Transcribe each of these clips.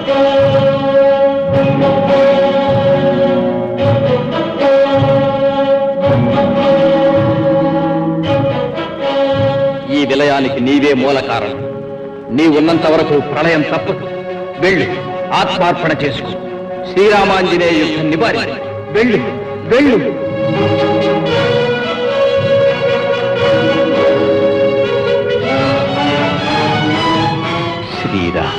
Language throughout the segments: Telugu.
ఈ విలయానికి నీవే మూల కారణం. నీవున్నంత వరకు ప్రళయం తప్పదు. వెళ్ళు, ఆత్మార్పణ చేసుకో. శ్రీరామాంజనేయ యుద్ధం నివారి. వెళ్ళు, వెళ్ళు. శ్రీరామ.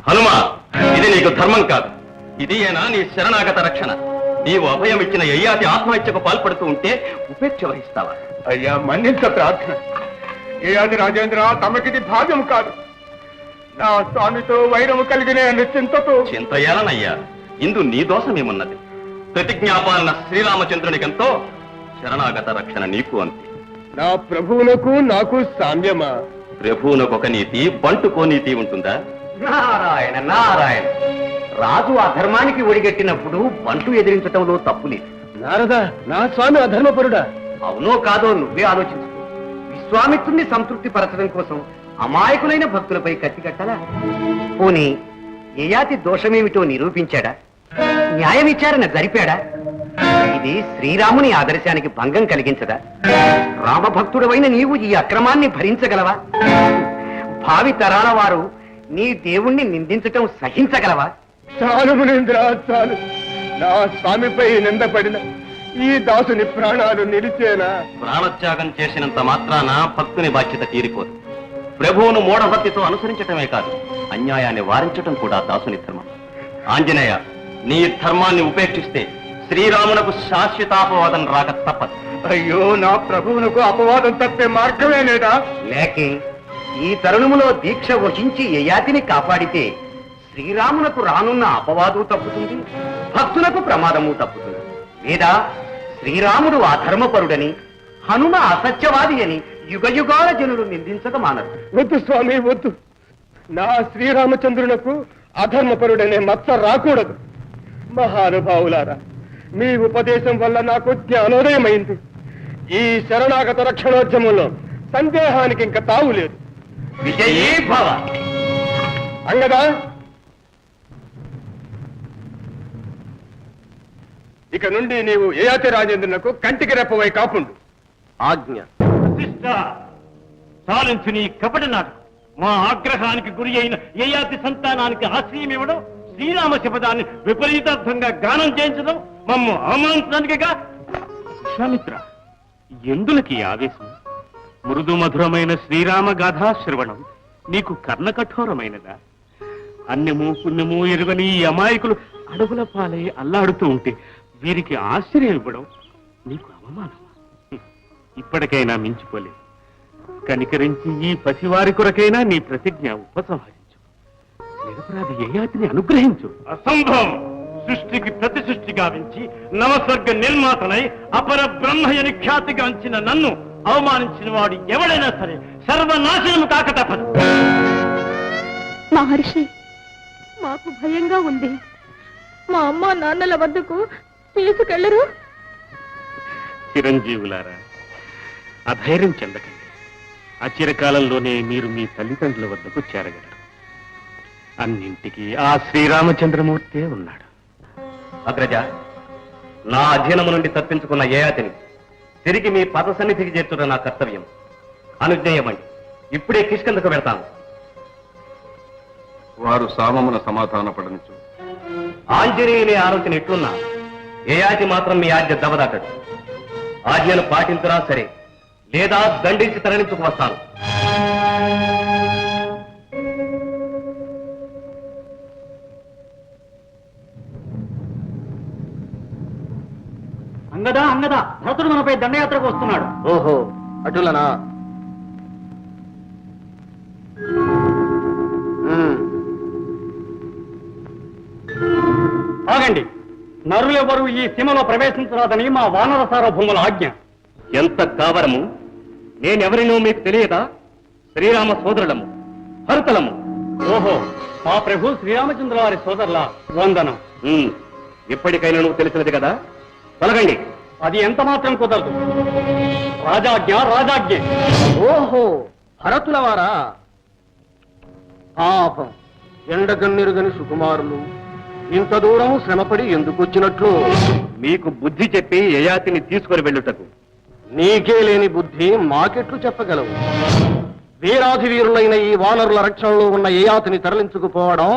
హనుమా, ఇది నీకు ధర్మం కాదు. ఇది ఏనా నీ శరణాగత రక్షణ? నీవు అభయం ఇచ్చిన యయాతి ఆత్మహత్యకు పాల్పడుతూ ఉంటే ఉపేక్ష వహిస్తావా? అయ్యా, మన్నించ ప్రార్థన. యయాతి రాజేంద్ర, తమకిది భావ్యం కాదు. నా స్వామితో వైరము కలిగిన చింతతో. చింత ఏలనయ్యా, ఇందు నీ దోషమేమున్నది? ప్రతిజ్ఞాపాలన శ్రీరామచంద్రునికెంతో, శరణాగత రక్షణ నీకు అంతే. నా ప్రభువునకు నాకు సామ్యమా? ప్రభువునకొక నీతి, బంటుకో నీతి ఉంటుందా? నారాయణ నారాయణ, రాజు అధర్మానికి ఒడిగట్టినప్పుడు బంటు ఎదిరించటంలో తప్పులేదు. నారదా, నా స్వామి అధర్మపరుడా? అవునో కాదో నువ్వే ఆలోచించు. విశ్వామిత్రుణ్ణి సంతృప్తి పరచడం కోసం అమాయకులైన భక్తులపై కత్తి కట్టలా? పోనీ యయాతి దోషమేమిటో నిరూపించాడా? న్యాయ విచారణ జరిపాడా? ఇది శ్రీరాముని ఆదర్శానికి భంగం కలిగించదా? రామభక్తుడవైన నీవు ఈ అక్రమాన్ని భరించగలవా? భావి తరాల వారు నీ దేవుణ్ణి నిందించటం సహించగలవా? చాలు మునీంద్ర, చాలు. నా స్వామిపై నిందపడిన ఈ దాసుని ప్రాణాలు నిలిచేనా? ప్రాణత్యాగం చేసినంత మాత్రాన భక్తుని బాధ్యత తీరిపోదు. ప్రభువును మూఢభక్తితో అనుసరించటమే కాదు, అన్యాయాన్ని వారించటం కూడా దాసుని ధర్మం. ఆంజనేయ, నీ ధర్మాన్ని ఉపేక్షిస్తే శ్రీరామునకు శాశ్వతాపవాదం రాక తప్పదు. అయ్యో, నా ప్రభువునకు అపవాదం తప్పే మార్గమే లేదా? లేకే ఈ తరుణములో దీక్ష వహించి యయాతిని కాపాడితే శ్రీరామునకు రానున్న అపవాదు తప్పుతుంది, భక్తులకు ప్రమాదము తప్పుతుంది. లేదా శ్రీరాముడు అధర్మపరుడని, హనుమ అసత్యవాది అని యుగయుగాల జనులు నిందించక మానరు. వద్దు స్వామి, వద్దు. నా శ్రీరామచంద్రునకు అధర్మపరుడనే మచ్చ రాకూడదు. మహానుభావులారా, మీ ఉపదేశం వల్ల నాకు జ్ఞానోదయమైంది. ఈ శరణాగత రక్షణోద్యమంలో సందేహానికి ఇంకా తావులేదు. విజయీ భవ. అంగదా, ఇక నుండి నీవు యయాతి రాజేంద్రునకు కంటికి రెప్పవై కాపుండు. ఆజ్ఞ. చాలించు నీ కపట నాటకం. మా ఆగ్రహానికి గురి అయిన యయాతి సంతానానికి ఆశ్రయం ఇవ్వడం, శ్రీరామ శపథాన్ని విపరీతార్థంగా గానం చేయించడం, మమ్మ అవమానించడానికిగా. విశ్వామిత్ర, ఎందులకి ఆవేశం? మృదు మధురమైన శ్రీరామ గాథా శ్రవణం నీకు కర్ణకఠోరమైనదా? అన్యము పుణ్యము ఎరుగని ఈ అమాయకులు అడవుల పాలై అల్లాడుతూ ఉంటే వీరికి ఆశ్రయం ఇవ్వడం నీకు అవమానమా? ఇప్పటికైనా మించిపోలేదు. కనికరించి ఈ పసివారి కొరకైనా నీ ప్రతిజ్ఞ ఉపసంహరించు. నిరపరాధి యయాతిని అనుగ్రహించు. అసంభవం. సృష్టికి ప్రతి సృష్టి గావించి నవస్వర్గ నిర్మాతనై అపర బ్రహ్మయని ఖ్యాతిగాంచిన నన్ను అవమానించిన వాడు ఎవడైనా సరే సర్వనాశనము కాక తప్పదు. మహర్షి, మాకు భయంగా ఉంది. మా అమ్మ నాన్నల వద్దకు తీసుకెళ్లరు? చిరంజీవులారా, అధైర్యం చెందకండి. అచిరకాలంలోనే మీరు మీ తల్లిదండ్రుల వద్దకు చేరగలరు. అన్నింటికీ ఆ శ్రీరామచంద్రమూర్తే ఉన్నాడు. అగ్రజ, నా అధీనము నుండి తప్పించుకున్న యయాతిని తిరిగి మీ పద సన్నిధికి చేర్చుట నా కర్తవ్యం. అనుజ్ఞేయమండి. ఇప్పుడే కిష్కిందకు పెడతాను. వారు సామమున సమాధానపడనిచ్చు. ఆంజనేయుని ఆలోచన ఎట్లున్నా యయాతి మాత్రం మీ ఆజ్ఞ దవదాటడు. ఆజ్ఞను పాటించరా సరే, లేదా దండించి తరలించుకు వస్తాను. అంగదా అంగదా, భరతుడు మనపై దండయాత్రకు వస్తున్నాడు. ఓహో, అటులనా? ఆగండి. నరులెవరూ ఈ సీమలో ప్రవేశించరాదని మా వానర సార్వభౌముల ఆజ్ఞ. ఎంత కావరము! నేనెవరినో మీకు తెలియదా? శ్రీరామ సోదరులము, భరతలము. ఓహో, మా ప్రభు శ్రీరామచంద్ర వారి సోదరుల వందనం. ఇప్పటికైనా నువ్వు తెలిసినది కదా, తొలగండి. అది ఎంత మాత్రం కుదరదు. రాజాజ్ఞ రాజాజ్ఞ. ఓహో, భరతుల వారా? పాపం, ఎండగన్నిరుగని సుకుమారులు ఇంత దూరం శ్రమపడి ఎందుకు వచ్చినట్లు? మీకు బుద్ధి చెప్పి యయాతిని తీసుకొని వెళ్ళుటకు. నీకే లేని బుద్ధి మాకెట్లు చెప్పగలవు? వీరాధి వీరులైన ఈ వానరుల రక్షణలో ఉన్న యయాతిని తరలించుకుపోవడం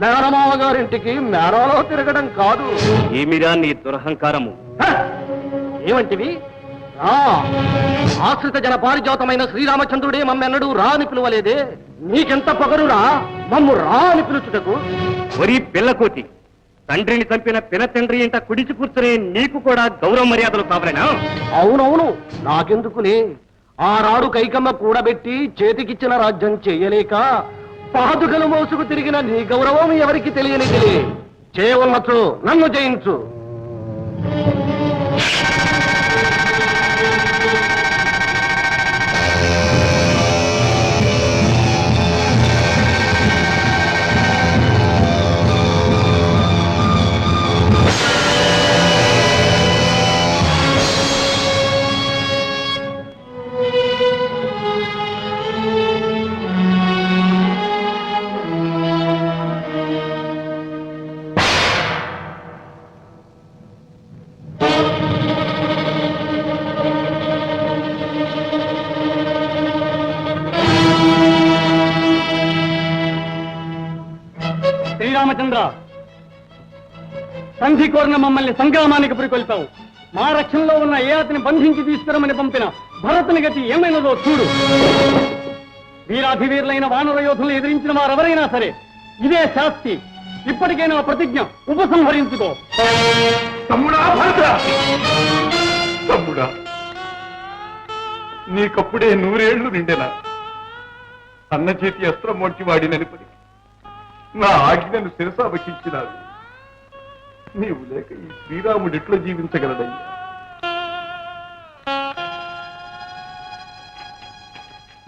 మేనమామ గారింటికి మేనాలో తిరగడం కాదు. ఏమిరా నీ దురహంకారము? ఏమంటివి? ఆశ్రిత జన పారిజాతమైన శ్రీరామచంద్రుడే మమ్మెన్నడూ రా అని పిలువలేదే. నీకెంత పొగరురా మమ్ము రా అని పిలుచుటకు? ఒరి పిల్లకోతి, తండ్రిని చంపిన పిన తండ్రి ఇంట కుడిచి కూర్చునే నీకు కూడా గౌరవ మర్యాదలు కావాలనా? అవునవును, నాకెందుకులే. ఆ రాడు కైకమ్మ కూడబెట్టి చేతికిచ్చిన రాజ్యం చెయ్యలేక పాదుకలు మోసుకు తిరిగిన నీ గౌరవం ఎవరికి తెలియనిదిలే. చేయవన్నచు నన్ను జయించు. శ్రీరామచంద్ర, సంధి కోరిన మమ్మల్ని సంగ్రామానికి పురికొల్పావు. మా రక్షణలో ఉన్న యయాతిని బంధించి తీసుకురమని పంపిన భరతుని గతి ఏమైనదో చూడు. వీరాధివీరులైన వానర యోధులను ఎదిరించిన వారెవరైనా సరే ఇదే శాస్తి. ఇప్పటికైనా ప్రతిజ్ఞ ఉపసంహరించుకో. తమ్ముడా భరత, తమ్ముడా, నీకప్పుడే 100 ఏళ్లు నిండెనా? అన్న చేతి అస్త్రం వంటి వాడిననిపడి నా ఆజ్ఞను శిరసావహించినావు. నీవు లేక ఈ శ్రీరాముడు ఎట్లా జీవించగలడయ్యా?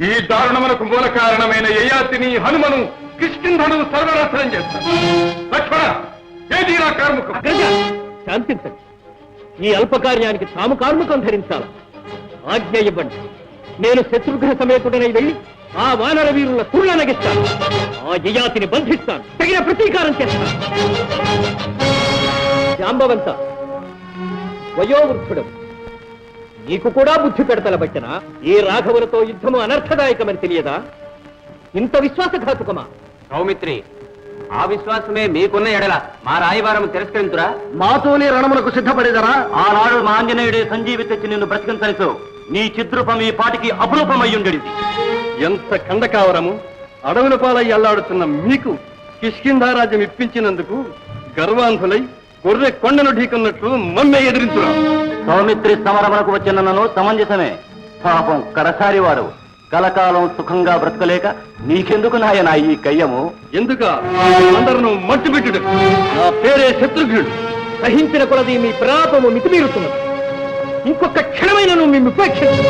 ఈ దారుణమునకు మూల కారణమైన యయాతిని హనుమను కిష్కింధను సర్వనాశనం చేస్తాను. లక్ష్మణ, ఏది నా కార్ముకం? శాంతించండి. ఈ అల్పకార్యానికి తాము కార్ముకం ధరించాల. ఆజ్ఞ ఇవ్వండి. నేను శత్రుఘ్న సమేతుడనై వెళ్ళి ఆ వానర వీరుల కుర్ర నగిస్తాను. ఆ యయాతిని బంధిస్తాను. తగిన ప్రతీకారం చేస్తాను. జాంబవంత, వయోవృద్ధుడు, నీకు కూడా బుద్ధి పెడతలబట్టిన ఈ రాఘవులతో యుద్ధము అనర్థదాయకమని తెలియదా? ఇంత విశ్వాసఘాతుకమా? సౌమిత్రి, ఆ విశ్వాసమే మీకున్న ఎడల మా రాయవారం తిరస్కరించురా. మాతోనే రణములకు సిద్ధపడేదరా? ఆనాడు మా ఆంజనేయుడే సంజీవి తెచ్చి నిన్ను బ్రతికించనితో నీ చిద్రూపం ఈ పాటికి అపురూపమయ్యుండెడిది. ఎంత కండకావరము! అడవుల పాలై అల్లాడుతున్న మీకు కిష్కింధారాజ్యం ఇప్పించినందుకు గర్వాంధులై గొర్రె కొండను ఢీకొన్నట్లు మమ్మే ఎదిరించురా. సౌమిత్రి సమరమునకు వచ్చిన నన్ను సమంజసమే. పాపం కడసారి వారు కలకాలం సుఖంగా బ్రతకలేక నీకెందుకు నాయనా ఈ కయ్యము? ఎందుక అందరూ మట్టుబెట్టుడు. నా పేరే శత్రుఘ్నుడు. సహించిన కొలది మీ ప్రాపము మితిమీరుతున్నది. ఇంకొక క్షణమైన నువ్వు మేము ఉపేక్షించు.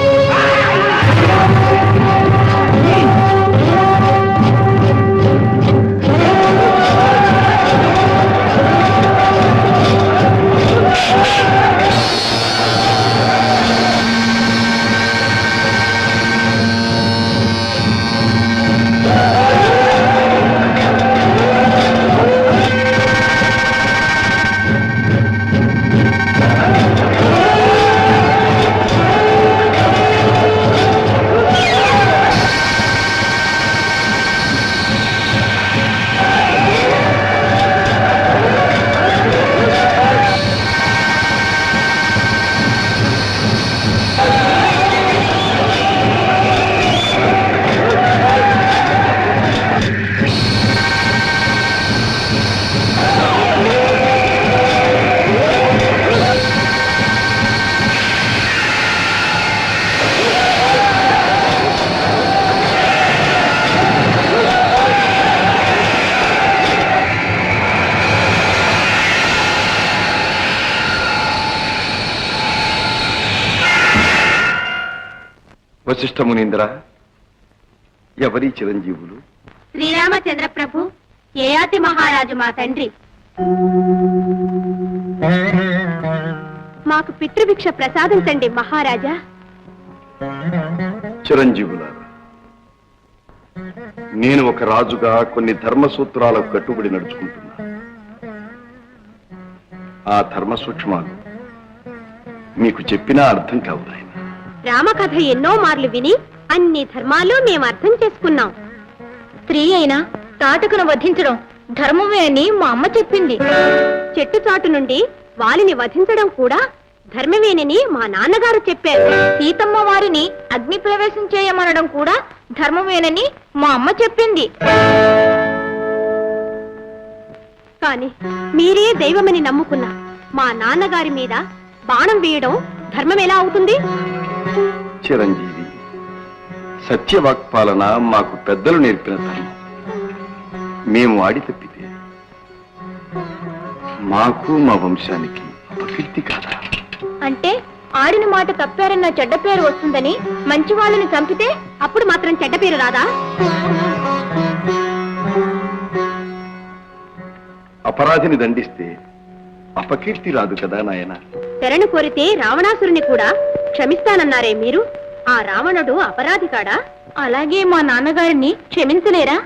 వశిష్ఠ మునీంద్ర, ఎవరి చిరంజీవులు? శ్రీరామచంద్ర ప్రభు, యయాతి మహారాజు మా తండ్రి. మాకు పితృభిక్ష ప్రసాదించండి మహారాజా. చిరంజీవులారా, నేను ఒక రాజుగా కొన్ని ధర్మ సూత్రాలకు కట్టుబడి నడుచుకుంటున్నా. ఆ ధర్మ సూక్ష్మాలు మీకు చెప్పినా అర్థం కావు నాయన. రామకథ ఎన్నో మార్లు విని అన్ని ధర్మాలు మేము అర్థం చేసుకున్నాం. స్త్రీ అయినా తాటకును వధించడం ధర్మమే అని మా అమ్మ చెప్పింది. చెట్టు చాటు నుండి వాలిని వధించడం కూడా ధర్మమేనని మా నాన్నగారు చెప్పారు. సీతమ్మ వారిని అగ్ని ప్రవేశం చేయమనడం కూడా ధర్మమేనని మా అమ్మ చెప్పింది. కాని మీరే దైవమని నమ్ముకున్న మా నాన్నగారి మీద బాణం వేయడం ధర్మం ఎలా అవుతుంది? చిరంజీవి, సత్యవాక్పాలన మాకు పెద్దలు నేర్పిన ధర్మం. మేము ఆడి తప్పితే మాకు మా వంశానికి అపకీర్తి కాదా? అంటే ఆడిన మాట తప్పారన్న చెడ్డ పేరు వస్తుందని మంచి వాళ్ళని చంపితే అప్పుడు మాత్రం చెడ్డ పేరు రాదా? అపరాధిని దండిస్తే అపకీర్తి రాదు కదా నాయన. శరణు కోరితే రావణాసురుని కూడా క్షమిస్తానన్నారే మీరు. ఆ రావణుడు అపరాధి కాడా? అలాగే మా నాన్నగారిని క్షమించలేరా?